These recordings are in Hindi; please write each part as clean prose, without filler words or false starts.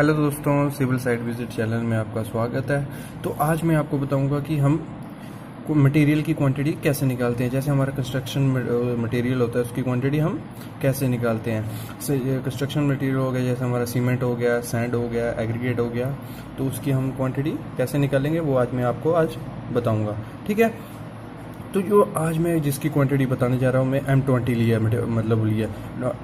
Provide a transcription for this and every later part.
हेलो दोस्तों, सिविल साइट विजिट चैनल में आपका स्वागत है। तो आज मैं आपको बताऊंगा कि हम मटेरियल की क्वांटिटी कैसे निकालते हैं। जैसे हमारा कंस्ट्रक्शन मटेरियल होता है, उसकी क्वांटिटी हम कैसे निकालते हैं। कंस्ट्रक्शन मटेरियल हो गया, जैसे हमारा सीमेंट हो गया, सैंड हो गया, एग्रीगेट हो गया, तो उसकी हम क्वांटिटी कैसे निकालेंगे वो आज मैं आपको बताऊँगा। ठीक है, तो जो आज मैं जिसकी क्वांटिटी बताने जा रहा हूँ, मैं M20 लिया, मतलब लिया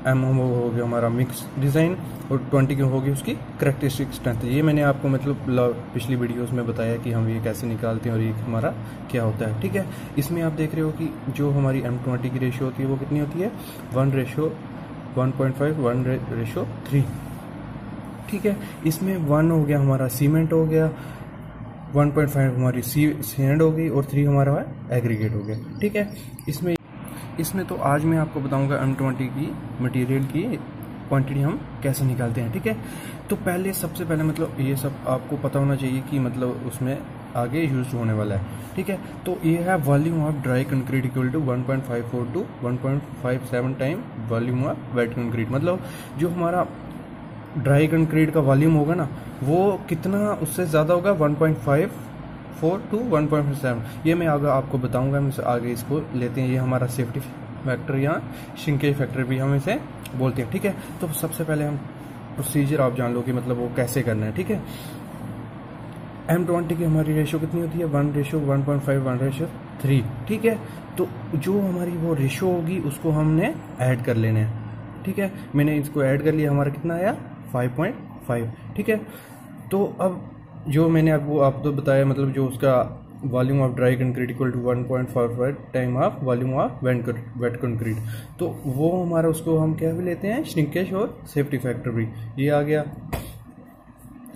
M हो गया हमारा मिक्स डिज़ाइन और 20 की होगी उसकी करेक्टरिस्टिक स्ट्रेंथ। ये मैंने आपको पिछली वीडियोस में बताया कि हम ये कैसे निकालते हैं और ये हमारा क्या होता है। ठीक है, इसमें आप देख रहे हो कि जो हमारी M20 की रेशियो होती है वो कितनी होती है, 1:1.5 1:3। ठीक है, इसमें 1 हो गया हमारा सीमेंट हो गया, 1.5 हमारी सैंड हो गई और 3 हमारा है एग्रीगेट हो गया। ठीक है, इसमें तो आज मैं आपको बताऊंगा M20 की मटेरियल की क्वांटिटी हम कैसे निकालते हैं। ठीक है, तो सबसे पहले मतलब ये सब आपको पता होना चाहिए कि मतलब उसमें आगे यूज होने वाला है। ठीक है, तो ये है volume of dry concrete equal to 1.54 to 1.57 time volume of wet concrete. मतलब जो हमारा ड्राई कंक्रीट का वॉल्यूम होगा ना, वो कितना उससे ज़्यादा होगा, 1.54 टू 1.7। ये मैं आगे आपको बताऊंगा। हम आगे इसको लेते हैं, ये हमारा सेफ्टी फैक्टर या श्रिंकेज फैक्टर भी हम इसे बोलते हैं। ठीक है, तो सबसे पहले हम प्रोसीजर आप जान लो कि मतलब वो कैसे करना है। ठीक है, M20 की हमारी रेशो कितनी होती है, 1:1.5 1:3। ठीक है, तो जो हमारी वो रेशो होगी उसको हमने ऐड कर लेना है। ठीक है, मैंने इसको ऐड कर लिया, हमारा कितना आया, 5.5। ठीक है, तो अब जो मैंने आपको बताया, मतलब जो उसका volume of dry concrete equal to 1.45 time of volume of wet concrete, तो वो हमारा उसको हम क्या भी लेते हैं, श्रिंकेज और सेफ्टी फैक्टर भी। ये आ गया।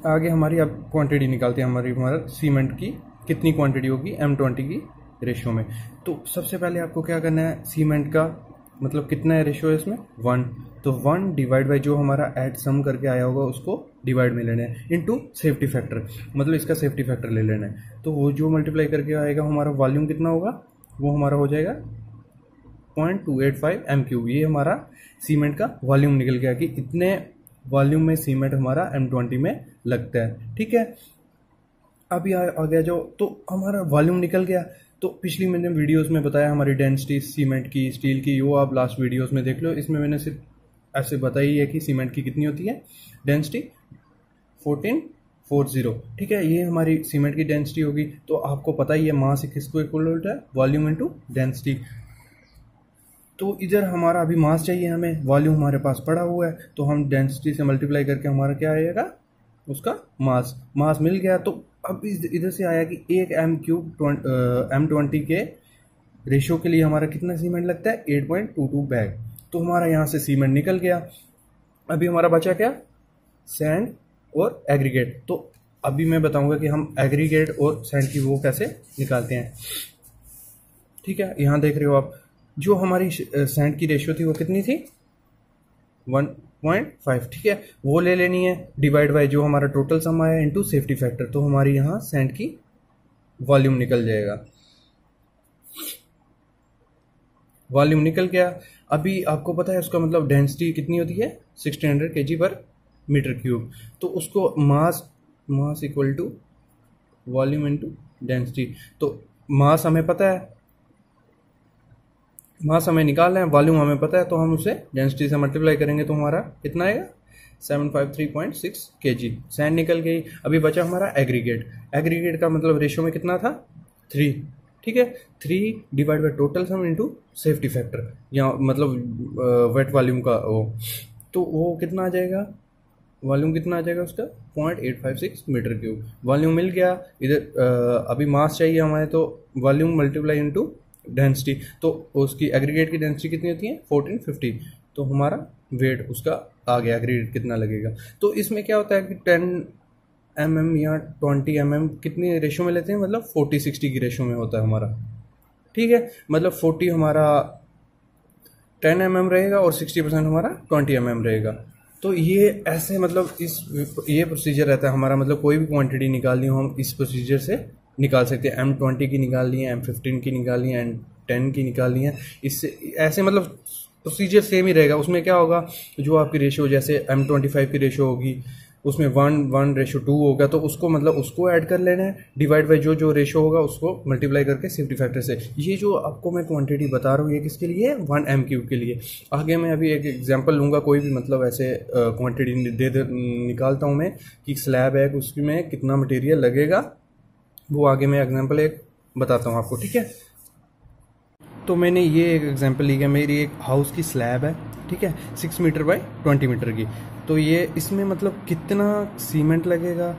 आगे हमारी अब क्वांटिटी निकालते हैं, हमारा सीमेंट की कितनी क्वांटिटी होगी M20 की रेशियो में। तो सबसे पहले आपको क्या करना है, सीमेंट का मतलब कितना है रेशियो है इसमें, 1। तो 1 डिवाइड बाई जो हमारा ऐड सम करके आया होगा उसको डिवाइड में लेना है, इनटू सेफ्टी फैक्टर, मतलब इसका सेफ्टी फैक्टर ले लेना है। तो वो जो मल्टीप्लाई करके आएगा हमारा वॉल्यूम कितना होगा, वो हमारा हो जाएगा 0.285 M3। ये हमारा सीमेंट का वॉल्यूम निकल गया कि इतने वॉल्यूम में सीमेंट हमारा M20 में लगता है। ठीक है, अभी आ गया जो, तो हमारा वॉल्यूम निकल गया। तो पिछली मैंने वीडियोस में बताया हमारी डेंसिटी सीमेंट की, स्टील की, वो आप लास्ट वीडियोस में देख लो। इसमें मैंने सिर्फ ऐसे बताई है कि सीमेंट की कितनी होती है डेंसिटी, 1440। ठीक है, ये हमारी सीमेंट की डेंसिटी होगी। तो आपको पता ही है मास किसको इक्वल होता है, वॉल्यूम इनटू डेंसिटी। तो इधर हमारा अभी मास चाहिए हमें, वॉल्यूम हमारे पास पड़ा हुआ है, तो हम डेंसिटी से मल्टीप्लाई करके हमारा क्या आएगा, उसका मास मिल गया। तो अब इधर से आया कि एक M20 के रेशियो के लिए हमारा कितना सीमेंट लगता है, 8.22 बैग। तो हमारा यहाँ से सीमेंट निकल गया। अभी हमारा बचा क्या, सैंड और एग्रीगेट। तो अभी मैं बताऊंगा कि हम एग्रीगेट और सैंड की वो कैसे निकालते हैं। ठीक है, यहाँ देख रहे हो आप, जो हमारी सैंड की रेशियो थी वो कितनी थी, 1.5। ठीक है, वो ले लेनी है डिवाइड बाय जो हमारा टोटल सम आया इनटू सेफ्टी फैक्टर। तो हमारी यहाँ सैंड की वॉल्यूम निकल जाएगा, वॉल्यूम निकल गया। अभी आपको पता है उसका मतलब डेंसिटी कितनी होती है, 1600 kg पर मीटर क्यूब। तो उसको mass equal to volume into density. तो मास हमें पता है, मास हमें निकालना है, वॉल्यूम हमें पता है, तो हम उसे डेंसिटी से मल्टीप्लाई करेंगे तो हमारा कितना आएगा, 753.6 kg। सैंड निकल गई। अभी बचा हमारा एग्रीगेट का मतलब रेशियो में कितना था, 3। ठीक है, 3 divide by total sum into safety factor, या मतलब वेट वॉल्यूम का वो, तो वो कितना आ जाएगा, वॉल्यूम कितना आ जाएगा उसका, 0.856 मीटर क्यूब। वॉल्यूम मिल गया। इधर अभी मास चाहिए हमारे, तो वॉल्यूम मल्टीप्लाई इनटू डेंसिटी। तो उसकी एग्रीगेट की डेंसिटी कितनी होती है, 1450। तो हमारा वेट उसका आ गया, एग्रीगेट कितना लगेगा। तो इसमें क्या होता है कि 10 mm या 20 mm कितनी रेशो में लेते हैं, मतलब 40-60 की रेशो में होता है हमारा। ठीक है, मतलब 40 हमारा 10 mm रहेगा और 60% हमारा 20 mm रहेगा। तो ये ऐसे मतलब ये प्रोसीजर रहता है हमारा, मतलब कोई भी क्वांटिटी निकालनी हो हम इस प्रोसीजर से निकाल सकते हैं। M20 की निकालनी है, M15 की निकालनी है, M10 की निकालनी है। इससे ऐसे मतलब प्रोसीजर सेम ही रहेगा। उसमें क्या होगा, जो आपकी रेशियो जैसे M25 की रेशियो होगी उसमें 1:2 होगा, तो उसको मतलब उसको ऐड कर लेना है, डिवाइड बाई जो जो रेशो होगा उसको मल्टीप्लाई करके सेफ्टी फैक्टर से। ये जो आपको मैं क्वांटिटी बता रहा हूँ ये किसके लिए, 1 m³ के लिए। आगे मैं अभी एक एग्जांपल लूँगा, कोई भी मतलब ऐसे क्वांटिटी निकालता हूँ मैं कि स्लैब है उसमें कितना मटेरियल लगेगा, वो आगे मैं एग्जांपल एक बताता हूँ आपको, ठीक है। तो मैंने ये एक एग्जांपल लिया, मेरी एक हाउस की स्लैब है, ठीक है, 6 मीटर बाई 20 मीटर की। तो ये इसमें मतलब कितना सीमेंट लगेगा,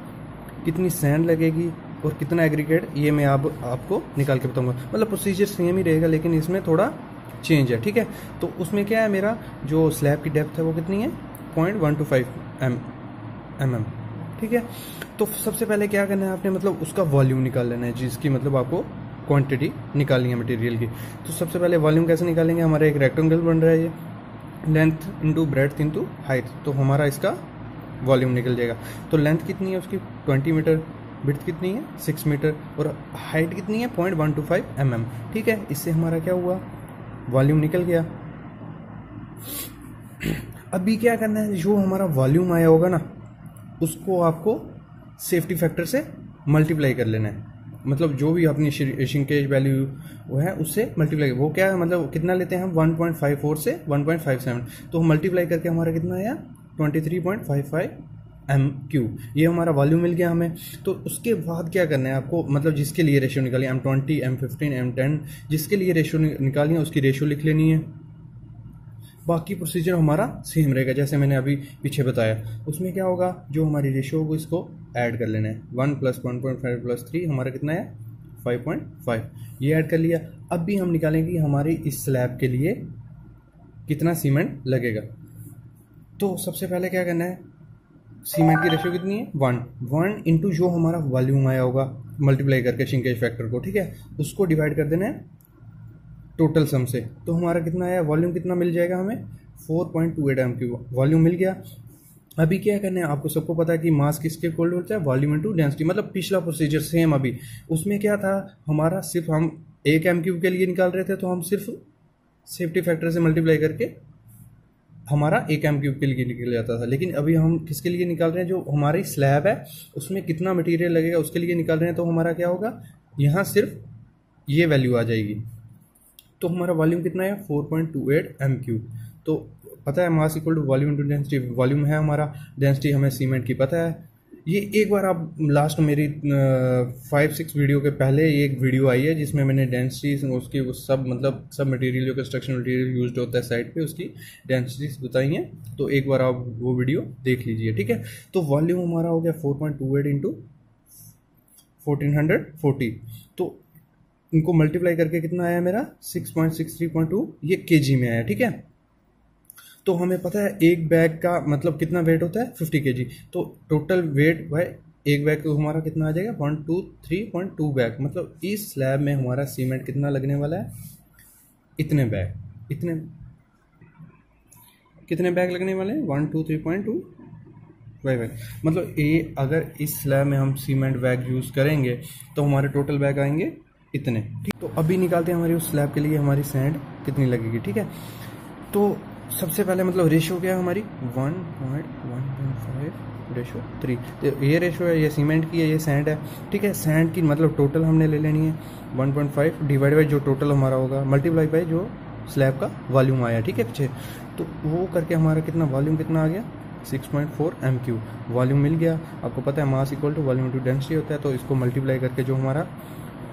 कितनी सैंड लगेगी और कितना एग्रीगेट, ये मैं आपको निकाल के बताऊंगा। मतलब प्रोसीजर सेम ही रहेगा लेकिन इसमें थोड़ा चेंज है, ठीक है। तो उसमें क्या है, मेरा जो स्लैब की डेप्थ है वो कितनी है, 0.125 mm, ठीक है। तो सबसे पहले क्या करना है आपने, मतलब उसका वॉल्यूम निकाल लेना है, जिसकी मतलब आपको क्वांटिटी निकालनी है मटेरियल की। तो सबसे पहले वॉल्यूम कैसे निकालेंगे, हमारा एक रेक्टेंगल बन रहा है ये, length into breadth into height, तो हमारा इसका वॉल्यूम निकल जाएगा। तो लेंथ कितनी है उसकी 20 मीटर, ब्रेड्थ कितनी है 6 मीटर और हाइट कितनी है 0.125 mm, ठीक है। इससे हमारा क्या हुआ, वॉल्यूम निकल गया। अभी क्या करना है, जो हमारा वॉल्यूम आया होगा ना उसको आपको सेफ्टी फैक्टर से मल्टीप्लाई कर लेना है। मतलब जो भी अपनी श्रिंकेज वैल्यू वो है उससे मल्टीप्लाई, वो क्या है मतलब कितना लेते हैं हम 1.54 से 1.57, तो मल्टीप्लाई करके हमारा कितना आया 23.55 m³, ये हमारा वॉल्यूम मिल गया हमें। तो उसके बाद क्या करना है आपको, मतलब जिसके लिए रेशियो निकाली M20 M15 M10 जिसके लिए रेशियो निकाली है उसकी रेशियो लिख लेनी है। बाकी प्रोसीजर हमारा सेम रहेगा जैसे मैंने अभी पीछे बताया। उसमें क्या होगा, जो हमारी रेशियो होगी इसको ऐड कर लेना है, 1 + 1.5 + 3 हमारा कितना है 5.5, ये ऐड कर लिया। अब भी हम निकालेंगे हमारी इस स्लैब के लिए कितना सीमेंट लगेगा। तो सबसे पहले क्या करना है, सीमेंट की रेशियो कितनी है 1 इंटू जो हमारा वॉल्यूम आया होगा मल्टीप्लाई करके श्रिंकेज फैक्टर को, ठीक है, उसको डिवाइड कर देना है टोटल सम से। तो हमारा कितना आया, वॉल्यूम कितना मिल जाएगा हमें 4.28 m³ वॉल्यूम मिल गया। अभी क्या करना है, आपको सबको पता है कि मास किसके इक्वल होता है, वॉल्यूम इनटू डेंसिटी। मतलब पिछला प्रोसीजर सेम, अभी उसमें क्या था हमारा, सिर्फ हम 1 m³ के लिए निकाल रहे थे तो हम सिर्फ सेफ्टी फैक्टर से मल्टीप्लाई करके हमारा 1 m³ के लिए निकल जाता था। लेकिन अभी हम किसके लिए निकाल रहे हैं, जो हमारी स्लैब है उसमें कितना मटेरियल लगेगा उसके लिए निकाल रहे हैं। तो हमारा क्या होगा, यहाँ सिर्फ ये वैल्यू आ जाएगी। तो हमारा वॉल्यूम कितना है 4.28 m³। तो पता है mass equal to volume into density, volume है हमारा, डेंसिटी हमें सीमेंट की पता है। ये एक बार आप लास्ट मेरी 5-6 वीडियो के पहले एक वीडियो आई है जिसमें मैंने डेंसिटीज उसकी वो सब मतलब सब मटेरियल जो कंस्ट्रक्शन मटेरियल यूज्ड होता है साइट पे उसकी डेंसिटीज बताई हैं। तो एक बार आप वो वीडियो देख लीजिए, ठीक है। तो वॉल्यूम हमारा हो गया 4.28 इंटू 1440। तो इनको मल्टीप्लाई करके कितना आया मेरा 6.63.2, ये केजी में आया, ठीक है। तो हमें पता है एक बैग का मतलब कितना वेट होता है 50 kg। तो टोटल वेट भाई एक बैग को हमारा कितना आ जाएगा 123.2 बैग। मतलब इस स्लैब में हमारा सीमेंट कितना लगने वाला है, इतने बैग, कितने बैग लगने वाले हैं 123.2 बैग। मतलब ये अगर इस स्लैब में हम सीमेंट बैग यूज़ करेंगे तो हमारे टोटल बैग आएंगे इतने, ठीक। तो अभी निकालते हैं हमारी उस स्लैब के लिए हमारी सैंड कितनी लगेगी, ठीक है। तो सबसे पहले मतलब रेशियो क्या है हमारी 1.1.5:3। तो ये रेशियो है, ये सीमेंट की है, ये सैंड है, ठीक है। सैंड की मतलब टोटल हमने ले लेनी है 1.5 डिवाइड बाई जो टोटल हमारा होगा मल्टीप्लाई बाई जो स्लैब का वॉल्यूम आया, ठीक है पीछे। तो वो करके हमारा कितना वॉल्यूम कितना आ गया 6.4 m³ वॉल्यूम मिल गया। आपको पता है mass equal to volume to density होता है। तो इसको मल्टीप्लाई करके जो हमारा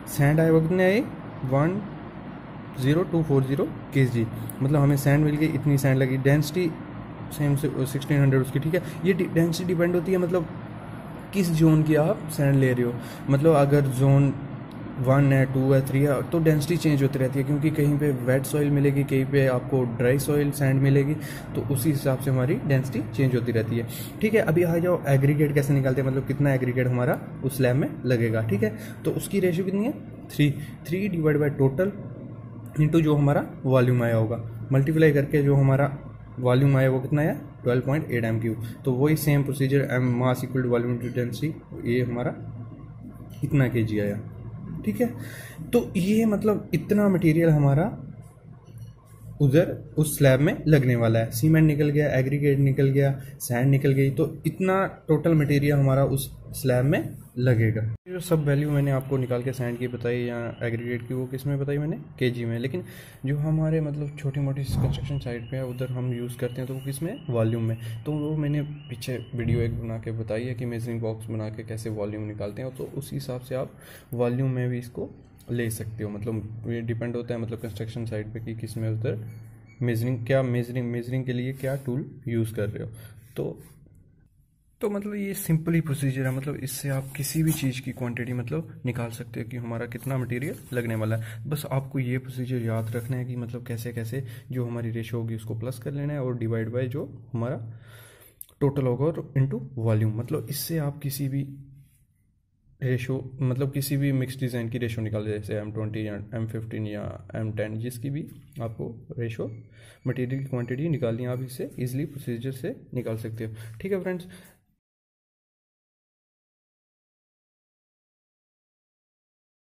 सैंड आया वो कितने आए 10240 kg। मतलब हमें सैंड मिल गई, इतनी सैंड लगी। डेंसिटी सेम से 1600 उसकी, ठीक है। ये डेंसिटी डिपेंड होती है मतलब किस जोन की आप सैंड ले रहे हो। मतलब अगर जोन 1 है 2 है 3 है तो डेंसिटी चेंज होती रहती है, क्योंकि कहीं पे वेट सॉइल मिलेगी, कहीं पे आपको ड्राई सॉइल सैंड मिलेगी, तो उसी हिसाब से हमारी डेंसिटी चेंज होती रहती है, ठीक है। अभी आ जाओ एग्रीगेट कैसे निकालते हैं, मतलब कितना एग्रीगेट हमारा उस स्लैब में लगेगा, ठीक है। तो उसकी रेशियो कितनी है 3 डिवाइड बाई टोटल इंटू जो हमारा वॉल्यूम आया होगा मल्टीप्लाई करके जो हमारा वॉल्यूम आया वो कितना आया 12.8 m³। तो वही same procedure mass equal to volume into density, ये हमारा इतना kg आया, ठीक है। तो ये मतलब इतना मटेरियल हमारा उधर उस स्लैब में लगने वाला है। सीमेंट निकल गया, एग्रीगेट निकल गया, सैंड निकल गई, तो इतना टोटल मटेरियल हमारा उस स्लैब में लगेगा। जो सब वैल्यू मैंने आपको निकाल के सैंड की बताई या एग्रीगेट की, वो किस में बताई मैंने, केजी में। लेकिन जो हमारे मतलब छोटी मोटी कंस्ट्रक्शन साइट पे है उधर हम यूज़ करते हैं तो वो किस में, वॉल्यूम में। तो वो मैंने पीछे वीडियो एक बना के बताई है कि मेजरिंग बॉक्स बना के कैसे वॉल्यूम निकालते हैं, तो उस हिसाब से आप वॉल्यूम में भी इसको ले सकते हो। मतलब ये डिपेंड होता है मतलब कंस्ट्रक्शन साइट पे कि किस में उधर मेजरिंग के लिए क्या टूल यूज़ कर रहे हो। तो मतलब ये सिंपल ही प्रोसीजर है। मतलब इससे आप किसी भी चीज़ की क्वांटिटी मतलब निकाल सकते हो कि हमारा कितना मटेरियल लगने वाला है। बस आपको ये प्रोसीजर याद रखना है कि मतलब कैसे कैसे जो हमारी रेशो होगी उसको प्लस कर लेना है और डिवाइड बाय जो हमारा टोटल होगा और इनटू वॉल्यूम। मतलब इससे आप किसी भी रेशो मतलब किसी भी मिक्स डिज़ाइन की रेशो निकाल दे, जैसे M20 या M15 या M10, जिसकी भी आपको रेशो मटेरियल की क्वांटिटी निकालनी है, आप इसे इजीली प्रोसीजर से निकाल सकते हो। ठीक है फ्रेंड्स,